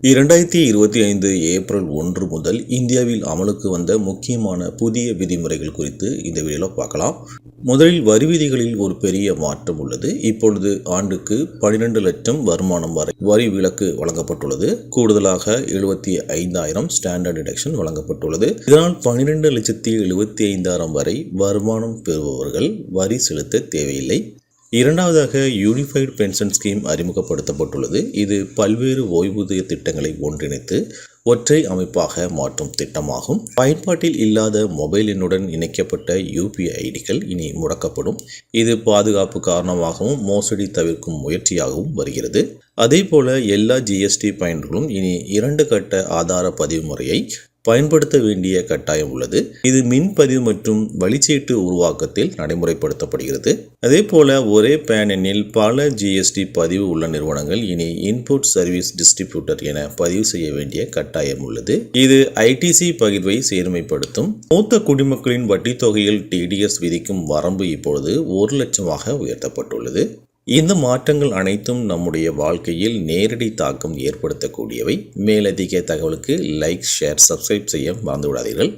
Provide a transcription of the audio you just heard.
2025 April 1 முதல் இந்தியாவில் அமலுக்கு வந்த முக்கியமான புதிய விதிமுறைகள் குறித்து இந்த வீடியோவில் பார்க்கலாம். முதலில் வரி விதிகளில் ஒரு பெரிய மாற்றம் உள்ளது. இப்பொழுது ஆண்டுக்கு 12 லட்சம் வருமானம் வரை வரி விலக்கு வழங்கப்பட்டுள்ளது. கூடுதலாக 75,000 ஸ்டாண்டர்ட் டிடக்ஷன் வழங்கப்பட்டுள்ளது. இதனால் 12,75,000 வரை வருமானம் பெறுபவர்கள் வரி செலுத்த தேவையில்லை. இரண்டாவதாக யூனிஃபைடு பென்ஷன் ஸ்கீம் அறிமுகப்படுத்தப்பட்டுள்ளது. இது பல்வேறு ஓய்வூதிய திட்டங்களை ஒன்றிணைத்து ஒற்றை அமைப்பாக மாற்றும் திட்டமாகும். பயன்பாட்டில் இல்லாத மொபைல் எண்ணுடன் இணைக்கப்பட்ட UPI ஐடிகள் இனி முடக்கப்படும். இது பாதுகாப்பு காரணமாகவும் மோசடி தவிர்க்கும் முயற்சியாகவும் வருகிறது. அதேபோல எல்லா GST பயனர்களும் இனி 2 கட்ட ஆதார பதிவு முறையை பயன்படுத்த வேண்டிய கட்டாயம் உள்ளது. இது மின்பதிவு மற்றும் வழிச்சீட்டு உருவாக்கத்தில் நடைமுறைப்படுத்தப்படுகிறது. அதே போல ஒரே பேன் எண்ணில் பல GST பதிவு உள்ள நிறுவனங்கள் இனி இன்புட் சர்வீஸ் டிஸ்ட்ரிபியூட்டர் என பதிவு செய்ய வேண்டிய கட்டாயம் உள்ளது. இது ITC பகிர்வை சேர்மைப்படுத்தும். மூத்த குடிமக்களின் வட்டி தொகையில் TDS விதிக்கும் வரம்பு இப்பொழுது 1 லட்சமாக உயர்த்தப்பட்டுள்ளது. இந்த மாற்றங்கள் அனைத்தும் நம்முடைய வாழ்க்கையில் நேரடி தாக்கம் ஏற்படுத்தக்கூடியவை. மேலதிக தகவலுக்கு லைக், ஷேர், சப்ஸ்கிரைப் செய்ய மறந்து விடாதீர்கள்.